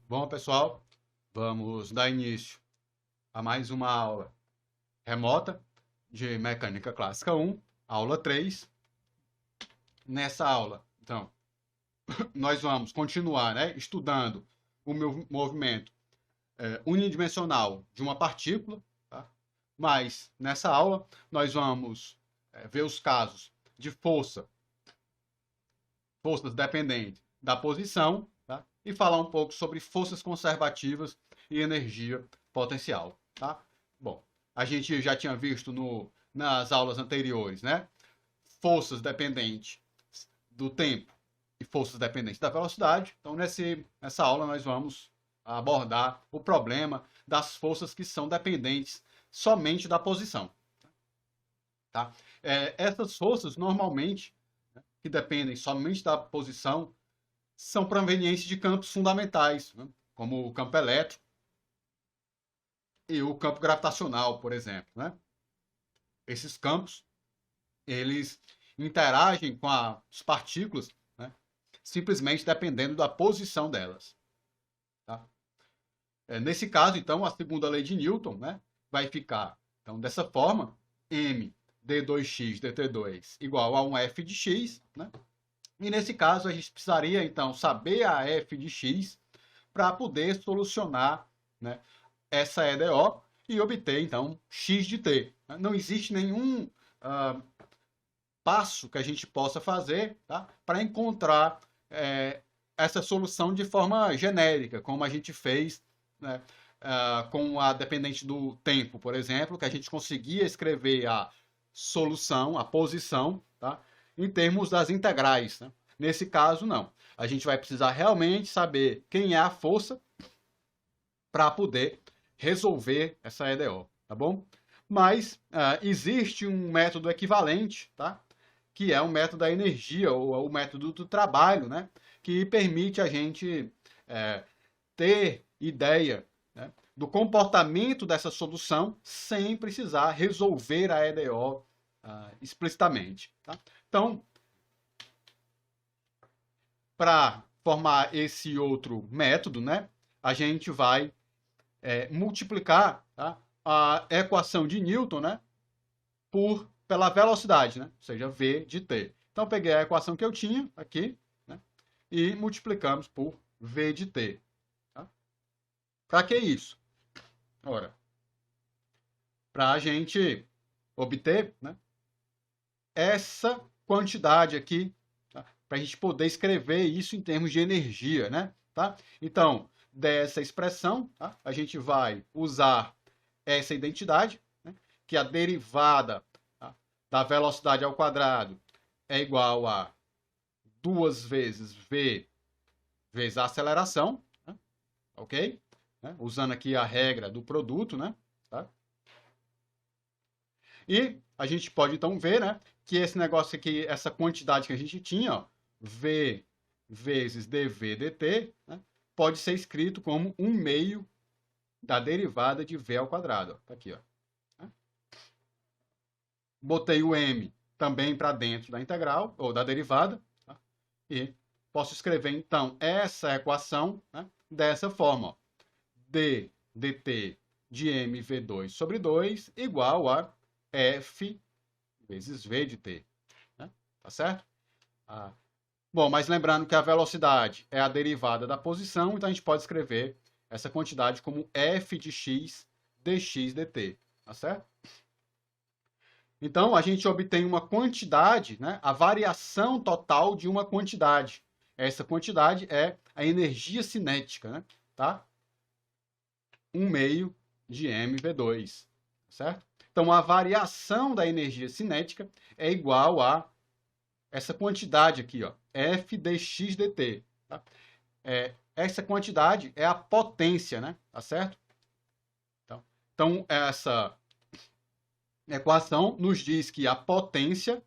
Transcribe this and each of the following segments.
Bom, pessoal, vamos dar início a mais uma aula remota de Mecânica Clássica 1, aula 3. Nessa aula, então, nós vamos continuar, estudando o meu movimento unidimensional de uma partícula, tá? Mas, nessa aula, nós vamos ver os casos de forças dependentes da posição, tá? E falar um pouco sobre forças conservativas e energia potencial, tá? Bom, a gente já tinha visto nas aulas anteriores, né? Forças dependentes do tempo e forças dependentes da velocidade. Então, nessa aula, nós vamos abordar o problema das forças que são dependentes somente da posição. Tá? Essas forças, normalmente, que dependem somente da posição, são provenientes de campos fundamentais, né? Como o campo elétrico e o campo gravitacional, por exemplo, né? Esses campos, eles interagem com as partículas, né? Simplesmente dependendo da posição delas. Tá? Nesse caso, então, a segunda lei de Newton, né, vai ficar, então, dessa forma, m d2x dt2 igual a um f de x, né? E nesse caso, a gente precisaria, então, saber a f de x para poder solucionar, né, essa EDO e obter, então, x de t. Não existe nenhum passo que a gente possa fazer, tá, para encontrar essa solução de forma genérica, como a gente fez, né, com a dependente do tempo, por exemplo, que a gente conseguia escrever a solução, a posição, tá, em termos das integrais, né? Nesse caso, não. A gente vai precisar realmente saber quem é a força para poder resolver essa EDO, tá bom? Mas existe um método equivalente, tá? Que é o método da energia, ou o método do trabalho, né? Que permite a gente ter ideia, né, do comportamento dessa solução sem precisar resolver a EDO explicitamente. Tá? Então, para formar esse outro método, né, a gente vai multiplicar, tá, a equação de Newton, né, pela velocidade, né, ou seja, v de t. Então, peguei a equação que eu tinha aqui, né, e multiplicamos por v de t. Tá? Para que isso? Ora, para a gente obter, né, essa quantidade aqui, tá? Para a gente poder escrever isso em termos de energia, né? Tá? Então, dessa expressão, tá, a gente vai usar essa identidade, né, que a derivada, tá, da velocidade ao quadrado é igual a 2 vezes v vezes a aceleração, né, ok? Né? Usando aqui a regra do produto, né? Tá? E a gente pode então ver, né, que esse negócio aqui, essa quantidade que a gente tinha, ó, v vezes dv dt, né, pode ser escrito como 1/2 da derivada de v ao quadrado. Ó. Tá aqui, ó. Botei o m também para dentro da integral, ou da derivada, tá? E posso escrever, então, essa equação, né, dessa forma. Ó. d dt de mv2 sobre 2 igual a f vezes v de t. Né? Tá certo? Bom, mas lembrando que a velocidade é a derivada da posição, então a gente pode escrever essa quantidade como f de x dx dt. Tá certo? Então, a gente obtém uma quantidade, né, a variação total de uma quantidade. Essa quantidade é a energia cinética, né? Tá? 1/2 de mv2, certo? Então, a variação da energia cinética é igual a essa quantidade aqui, ó, f dx dt. Tá? Essa quantidade é a potência, né? Tá certo? Então, essa equação nos diz que a potência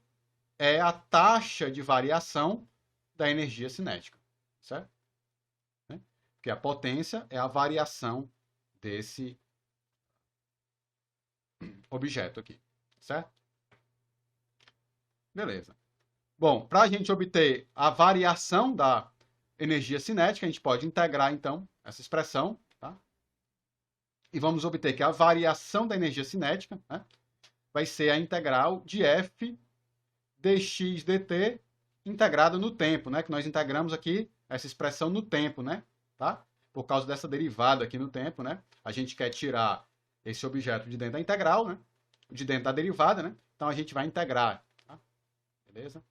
é a taxa de variação da energia cinética, certo? Porque a potência é a variação desse objeto aqui, certo? Beleza. Bom, para a gente obter a variação da energia cinética, a gente pode integrar, então, essa expressão, tá? E vamos obter que a variação da energia cinética, né, vai ser a integral de f dx dt integrada no tempo, né? Que nós integramos aqui essa expressão no tempo, né? Tá? Por causa dessa derivada aqui no tempo, né? A gente quer tirar esse objeto de dentro da integral, né? De dentro da derivada, né? Então a gente vai integrar, tá? Beleza?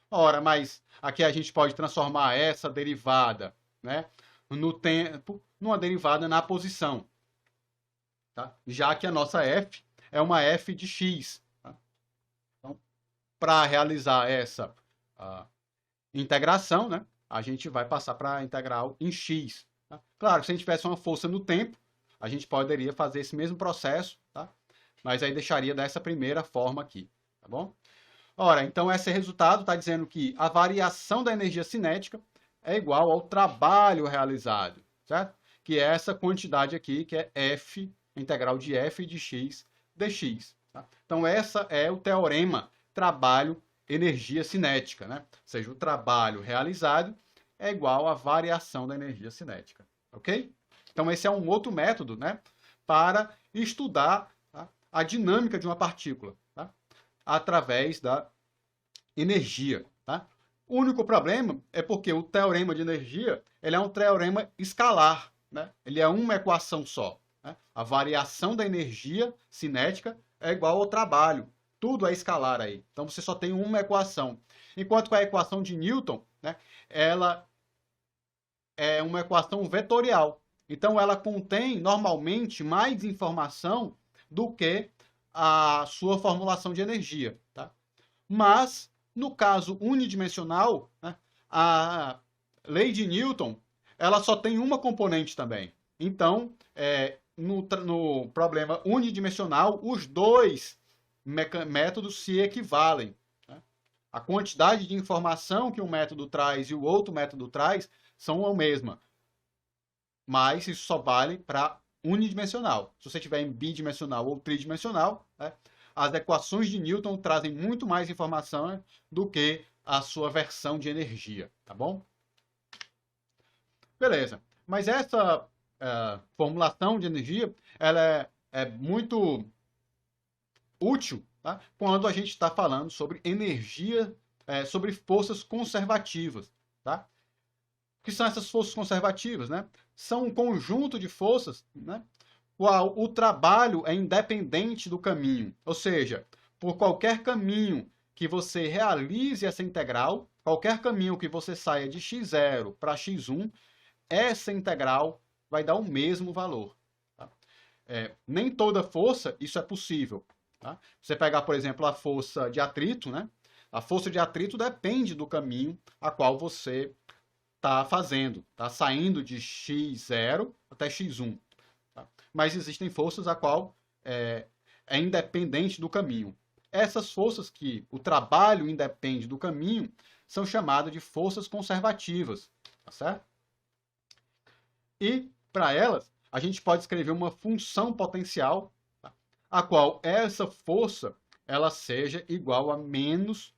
Ora, mas aqui a gente pode transformar essa derivada, né, no tempo, numa derivada na posição, tá? Já que a nossa f é uma f de x. Tá? Então, para realizar essa integração, né, a gente vai passar para a integral em x. Tá? Claro, se a gente tivesse uma força no tempo, a gente poderia fazer esse mesmo processo, tá? Mas aí deixaria dessa primeira forma aqui, tá bom? Ora, então esse resultado está dizendo que a variação da energia cinética é igual ao trabalho realizado, certo? Que é essa quantidade aqui, que é F, integral de F de x dx. Tá? Então, essa é o teorema trabalho-energia cinética, né? Ou seja, o trabalho realizado é igual à variação da energia cinética, ok? Então, esse é um outro método, né, para estudar, tá, a dinâmica de uma partícula, tá, através da energia. Tá? O único problema é porque o teorema de energia ele é um teorema escalar. Né? Ele é uma equação só. Né? A variação da energia cinética é igual ao trabalho. Tudo é escalar aí. Então você só tem uma equação. Enquanto que a equação de Newton, né, ela é uma equação vetorial. Então ela contém normalmente mais informação do que a sua formulação de energia. Tá? Mas, no caso unidimensional, né, a lei de Newton ela só tem uma componente também. Então, no problema unidimensional, os dois métodos se equivalem. Né? A quantidade de informação que um método traz e o outro método traz são a mesma. Mas isso só vale para unidimensional. Se você tiver em bidimensional ou tridimensional, né, as equações de Newton trazem muito mais informação, né, do que a sua versão de energia, tá bom? Beleza. Mas essa formulação de energia, ela é muito útil, tá, quando a gente está falando sobre energia, sobre forças conservativas, tá? O que são essas forças conservativas, né? São um conjunto de forças, né, qual o trabalho é independente do caminho. Ou seja, por qualquer caminho que você realize essa integral, qualquer caminho que você saia de x0 para x1, essa integral vai dar o mesmo valor. Tá? Nem toda força isso é possível. Tá? Você pegar, por exemplo, a força de atrito, né? A força de atrito depende do caminho a qual você está fazendo. Tá saindo de x0 até x1. Mas existem forças a qual é independente do caminho. Essas forças que o trabalho independe do caminho são chamadas de forças conservativas, tá certo? E, para elas, a gente pode escrever uma função potencial, tá, a qual essa força ela seja igual a menos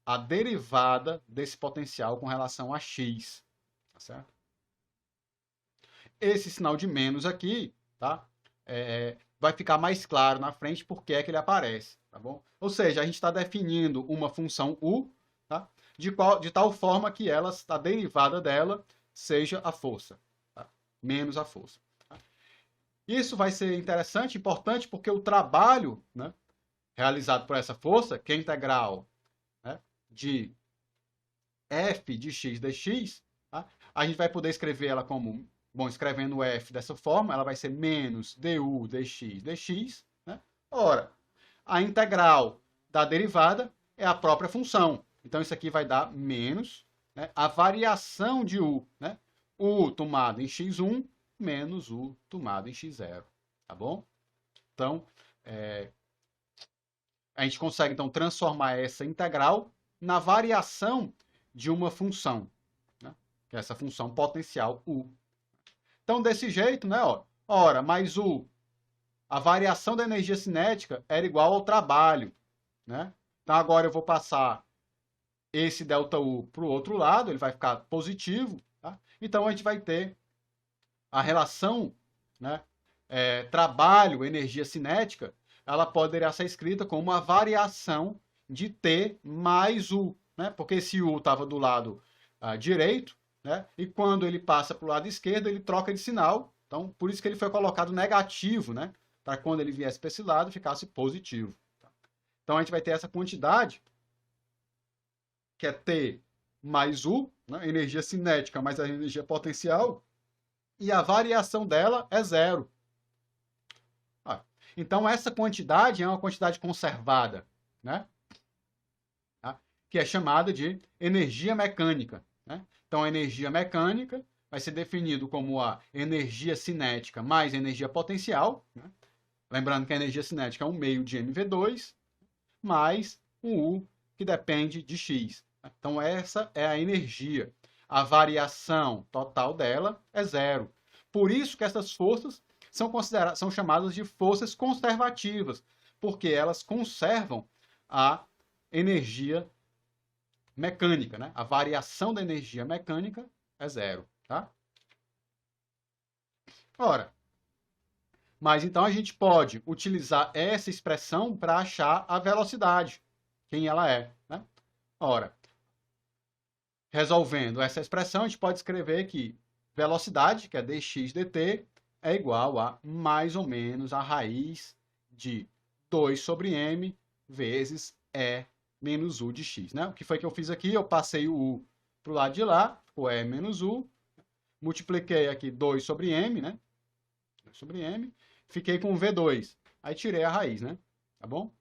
a derivada desse potencial com relação a x, tá certo? Esse sinal de menos aqui, tá? Vai ficar mais claro na frente porque é que ele aparece, tá bom? Ou seja, a gente está definindo uma função u, tá? De tal forma que a derivada dela seja a força, tá? Menos a força. Tá? Isso vai ser interessante, importante, porque o trabalho, né, realizado por essa força, que é integral, né, de f de x dx, tá? A gente vai poder escrever ela como... Bom, escrevendo f dessa forma, ela vai ser menos du dx dx. Né? Ora, a integral da derivada é a própria função. Então, isso aqui vai dar menos, né, a variação de u. Né? U tomado em x1 menos u tomado em x0. Tá bom? Então, a gente consegue então, transformar essa integral na variação de uma função. Né? Que é essa função potencial u. Então, desse jeito, né? Ora, mais a variação da energia cinética era igual ao trabalho. Né? Então, agora eu vou passar esse ΔU para o outro lado, ele vai ficar positivo. Tá? Então, a gente vai ter a relação, né, trabalho, energia cinética, ela poderia ser escrita como uma variação de T mais U, né? Porque esse U estava do lado direito, né? E quando ele passa para o lado esquerdo, ele troca de sinal. Então, por isso que ele foi colocado negativo, né? Para quando ele viesse para esse lado, ficasse positivo. Então, a gente vai ter essa quantidade, que é T mais U, né? Energia cinética mais a energia potencial, e a variação dela é zero. Então, essa quantidade é uma quantidade conservada, né? Que é chamada de energia mecânica, né? Então, a energia mecânica vai ser definido como a energia cinética mais energia potencial, né? Lembrando que a energia cinética é 1/2 de mv2, mais um U, que depende de x. Então, essa é a energia. A variação total dela é zero. Por isso que essas forças são chamadas de forças conservativas, porque elas conservam a energia mecânica, né? A variação da energia mecânica é zero, tá? Ora, mas então a gente pode utilizar essa expressão para achar a velocidade, quem ela é, né? Ora, resolvendo essa expressão, a gente pode escrever que velocidade, que é dx dt, é igual a mais ou menos a raiz de 2 sobre m vezes E menos U de x, né? O que foi que eu fiz aqui? Eu passei o U para o lado de lá, ficou E menos U, multipliquei aqui 2 sobre m, né? 2 sobre m, fiquei com V2, aí tirei a raiz, né? Tá bom?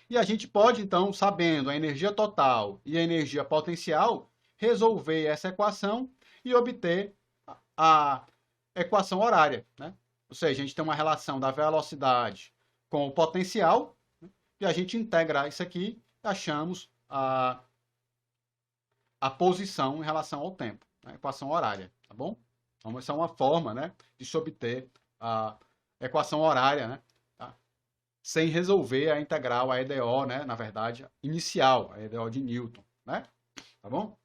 E a gente pode, então, sabendo a energia total e a energia potencial, resolver essa equação e obter a equação horária, né? Ou seja, a gente tem uma relação da velocidade com o potencial, né? E a gente integra isso aqui e achamos a posição em relação ao tempo, né? Equação horária, tá bom? Então, essa é uma forma, né, de se obter a equação horária, né? Sem resolver a integral, a EDO, né? Na verdade, inicial, a EDO de Newton, né? Tá bom?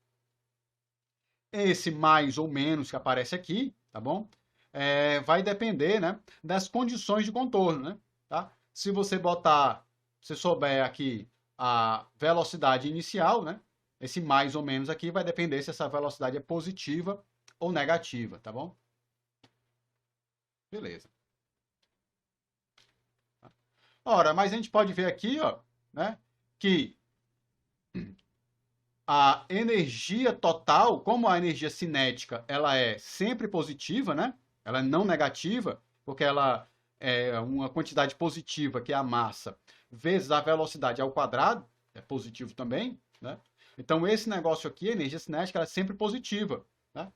Esse mais ou menos que aparece aqui, tá bom? Vai depender, né, das condições de contorno, né? Tá? Se você souber aqui a velocidade inicial, né? Esse mais ou menos aqui vai depender se essa velocidade é positiva ou negativa, tá bom? Beleza. Ora, mas a gente pode ver aqui, ó, né, que a energia total, como a energia cinética, ela é sempre positiva, né? Ela é não negativa, porque ela é uma quantidade positiva, que é a massa, vezes a velocidade ao quadrado, é positivo também, né? Então, esse negócio aqui, a energia cinética, ela é sempre positiva, né?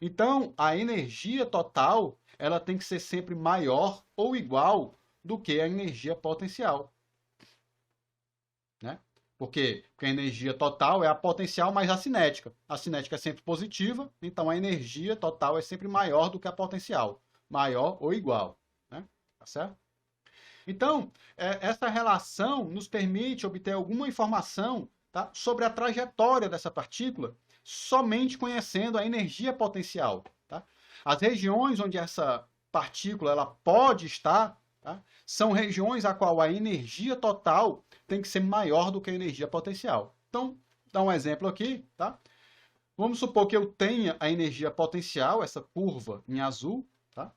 Então, a energia total, ela tem que ser sempre maior ou igual do que a energia potencial, né? Por quê? Porque a energia total é a potencial mais a cinética. A cinética é sempre positiva, então a energia total é sempre maior do que a potencial. Maior ou igual, né? Tá certo? Então, essa relação nos permite obter alguma informação, tá, sobre a trajetória dessa partícula somente conhecendo a energia potencial, tá? As regiões onde essa partícula ela pode estar, tá, são regiões a qual a energia total tem que ser maior do que a energia potencial. Então, dá um exemplo aqui, tá? Vamos supor que eu tenha a energia potencial, essa curva em azul, tá?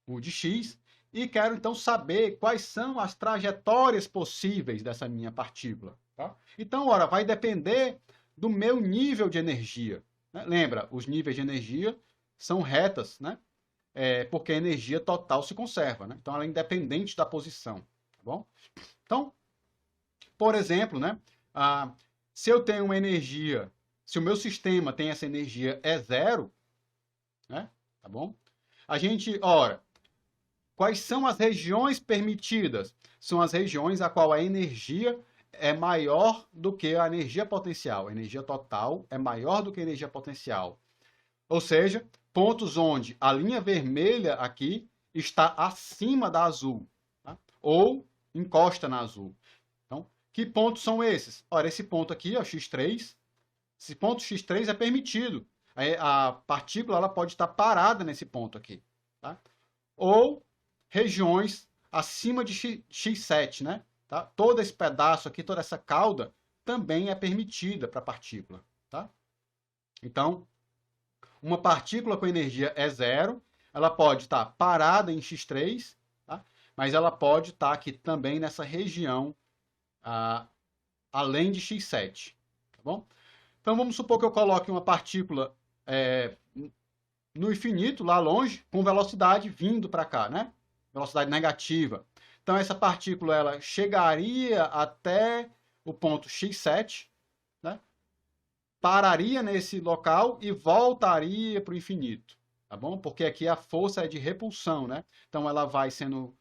U de x, e quero então saber quais são as trajetórias possíveis dessa minha partícula, tá? Então, ora, vai depender do meu nível de energia, né? Lembra, os níveis de energia são retas, né? Porque a energia total se conserva, né? Então, ela é independente da posição, tá bom? Então, por exemplo, né? Se eu tenho uma energia, se o meu sistema tem essa energia zero, né? Tá bom? A gente, ora, quais são as regiões permitidas? São as regiões a qual a energia é maior do que a energia potencial. A energia total é maior do que a energia potencial. Ou seja, pontos onde a linha vermelha aqui está acima da azul, tá? Ou encosta na azul. Então, que pontos são esses? Ora, esse ponto aqui, ó, x3, Esse ponto x3 é permitido. A partícula ela pode estar parada nesse ponto aqui. Tá? Ou regiões acima de x7, né? Tá? Todo esse pedaço aqui, toda essa cauda, também é permitida para a partícula. Tá? Então, uma partícula com energia E0, ela pode estar parada em x3, tá? Mas ela pode estar aqui também nessa região além de x7. Tá bom? Então, vamos supor que eu coloque uma partícula no infinito, lá longe, com velocidade vindo para cá, né? Velocidade negativa. Então, essa partícula ela chegaria até o ponto x7, né? Pararia nesse local e voltaria para o infinito, tá bom? Porque aqui a força é de repulsão, né? Então, ela vai sendo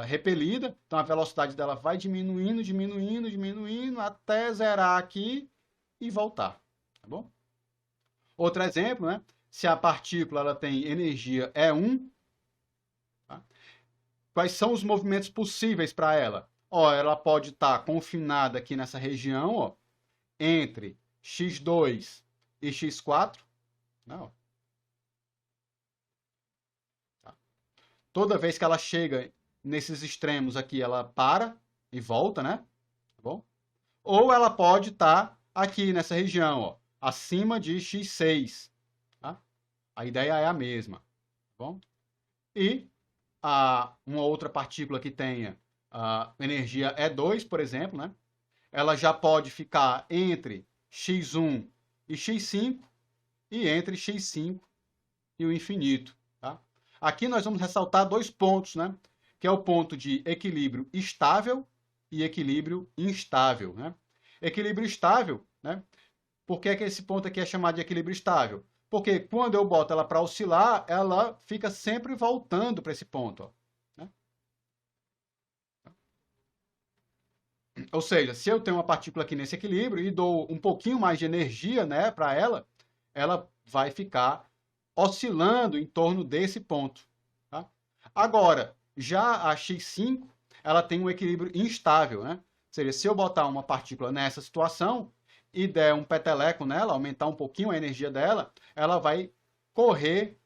repelida, então a velocidade dela vai diminuindo, diminuindo, diminuindo, até zerar aqui e voltar, tá bom? Outro exemplo, né? Se a partícula ela tem energia E1, tá? Quais são os movimentos possíveis para ela? Ó, ela pode estar confinada aqui nessa região, ó, entre x2 e x4. Não. Tá? Toda vez que ela chega nesses extremos aqui, ela para e volta, né? Tá bom? Ou ela pode estar aqui nessa região, ó, acima de x6. Tá? A ideia é a mesma. Tá bom? E uma outra partícula que tenha energia E2, por exemplo, né? Ela já pode ficar entre x1 e x5 e entre x5 e o infinito. Tá? Aqui nós vamos ressaltar dois pontos, né? Que é o ponto de equilíbrio estável e equilíbrio instável. Né? Equilíbrio estável, né? Por que esse ponto aqui é chamado de equilíbrio estável? Porque quando eu boto ela para oscilar, ela fica sempre voltando para esse ponto. Ó, né? Ou seja, se eu tenho uma partícula aqui nesse equilíbrio e dou um pouquinho mais de energia, né, para ela, ela vai ficar oscilando em torno desse ponto. Tá? Agora, já a x5, ela tem um equilíbrio instável. Né? Ou seja, se eu botar uma partícula nessa situação e der um peteleco nela, aumentar um pouquinho a energia dela, ela vai correr,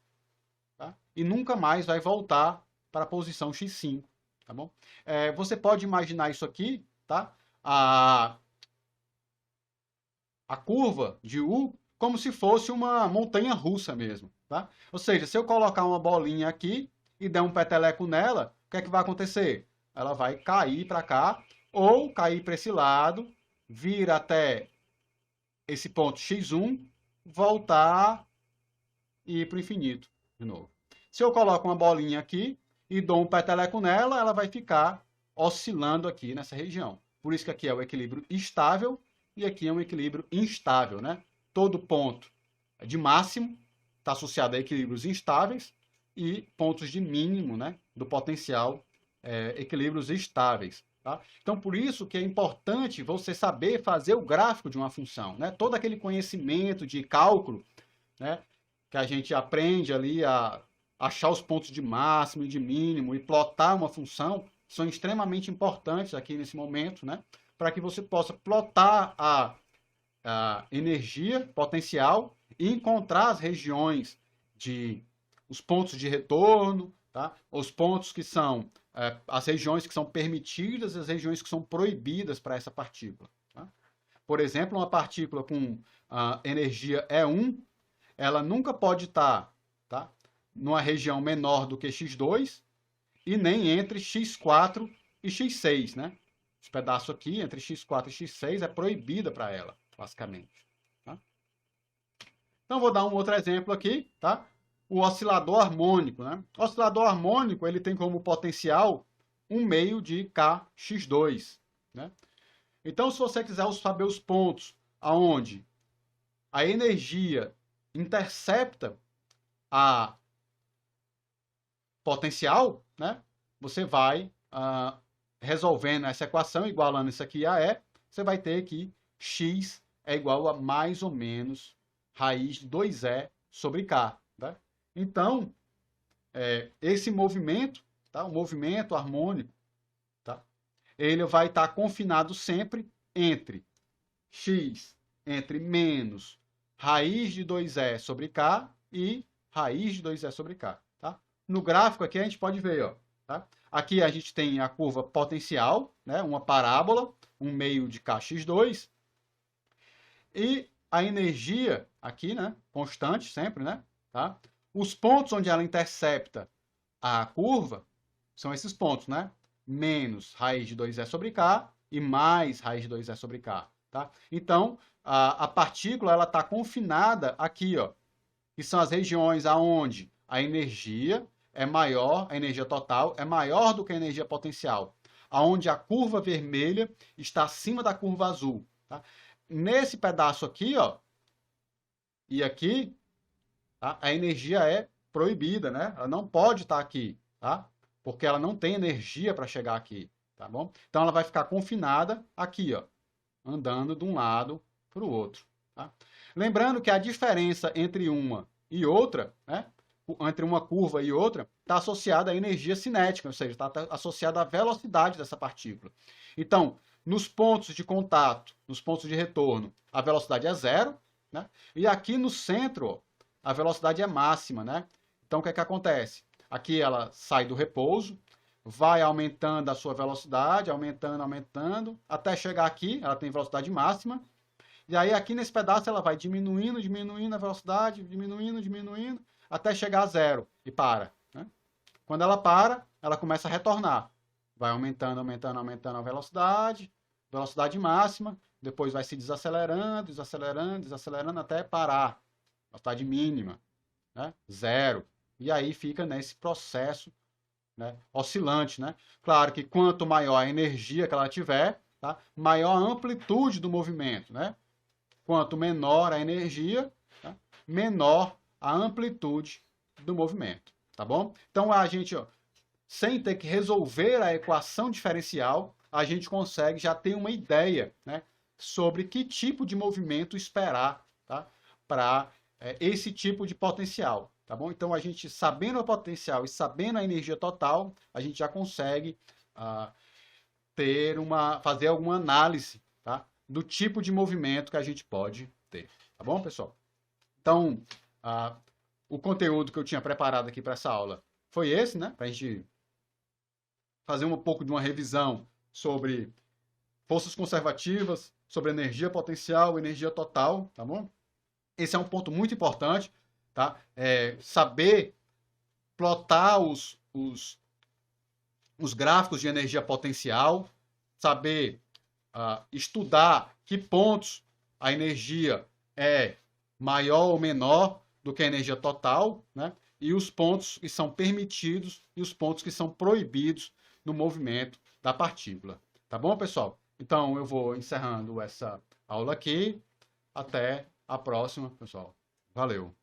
tá? E nunca mais vai voltar para a posição x5. Tá bom? Você pode imaginar isso aqui, tá? A curva de U como se fosse uma montanha russa mesmo. Tá? Ou seja, se eu colocar uma bolinha aqui e der um peteleco nela, o que é que vai acontecer? Ela vai cair para cá ou cair para esse lado, vir até esse ponto x1, voltar e ir para o infinito de novo. Se eu coloco uma bolinha aqui e dou um peteleco nela, ela vai ficar oscilando aqui nessa região. Por isso que aqui é o equilíbrio estável e aqui é um equilíbrio instável, né? Todo ponto de máximo está associado a equilíbrios instáveis e pontos de mínimo, né, do potencial, equilíbrios estáveis. Tá? Então, por isso que é importante você saber fazer o gráfico de uma função. Né? Todo aquele conhecimento de cálculo, né, que a gente aprende ali a achar os pontos de máximo e de mínimo e plotar uma função, são extremamente importantes aqui nesse momento, né, para que você possa plotar a energia potencial e encontrar as regiões os pontos de retorno, tá? Os pontos que são as regiões que são permitidas e as regiões que são proibidas para essa partícula. Tá? Por exemplo, uma partícula com energia E1, ela nunca pode estar, tá, numa região menor do que x2 e nem entre x4 e x6, né? Esse pedaço aqui, entre x4 e x6, é proibida para ela, basicamente. Tá? Então, vou dar um outro exemplo aqui, tá? O oscilador harmônico, né? O oscilador harmônico, ele tem como potencial 1 meio de kx2, né? Então, se você quiser saber os pontos aonde a energia intercepta a potencial, né? Você vai resolvendo essa equação, igualando isso aqui a E, você vai ter que x é igual a mais ou menos raiz de 2E sobre K. Tá? Então, esse movimento, tá? O movimento harmônico, tá? Ele vai estar confinado sempre entre x entre menos raiz de 2E sobre K e raiz de 2E sobre K. Tá? No gráfico aqui a gente pode ver, ó, tá? Aqui a gente tem a curva potencial, né? Uma parábola, um meio de kx2, e a energia aqui, né? Constante sempre, né? Tá? Os pontos onde ela intercepta a curva são esses pontos, né? Menos raiz de 2E sobre K e mais raiz de 2E sobre K. Tá? Então, a partícula ela está confinada aqui, ó, que são as regiões aonde a energia é maior, a energia total é maior do que a energia potencial, aonde a curva vermelha está acima da curva azul. Tá? Nesse pedaço aqui, ó, e aqui, tá? A energia é proibida, né? Ela não pode estar aqui, tá? Porque ela não tem energia para chegar aqui, tá bom? Então ela vai ficar confinada aqui, ó, andando de um lado para o outro. Tá? Lembrando que a diferença entre uma e outra, né, entre uma curva e outra, está associada à energia cinética, ou seja, está associada à velocidade dessa partícula. Então, nos pontos de contato, nos pontos de retorno, a velocidade é zero, né? E aqui no centro, ó, a velocidade é máxima, né? Então, o que é que acontece? Aqui ela sai do repouso, vai aumentando a sua velocidade, aumentando, até chegar aqui, ela tem velocidade máxima, e aí aqui nesse pedaço ela vai diminuindo a velocidade, diminuindo, até chegar a zero e para. Né? Quando ela para, ela começa a retornar. Vai aumentando a velocidade máxima, depois vai se desacelerando até parar. Velocidade mínima, né? Zero. E aí fica nesse processo, né, oscilante, né? Claro que quanto maior a energia que ela tiver, tá, maior a amplitude do movimento, né? Quanto menor a energia, tá, menor a amplitude do movimento, tá bom? Então a gente, ó, sem ter que resolver a equação diferencial, a gente consegue já ter uma ideia, né, sobre que tipo de movimento esperar, tá, para esse tipo de potencial. Tá bom? Então, a gente, sabendo o potencial e sabendo a energia total, a gente já consegue fazer alguma análise, tá, do tipo de movimento que a gente pode ter. Tá bom, pessoal? Então, o conteúdo que eu tinha preparado aqui para essa aula foi esse, né? Para a gente fazer um pouco de uma revisão sobre forças conservativas, sobre energia potencial, energia total, tá bom? Esse é um ponto muito importante. Tá? Saber plotar os gráficos de energia potencial, saber estudar que pontos a energia é maior ou menor do que a energia total, né? E os pontos que são permitidos e os pontos que são proibidos no movimento da partícula. Tá bom, pessoal? Então, eu vou encerrando essa aula aqui. Até a próxima, pessoal. Valeu!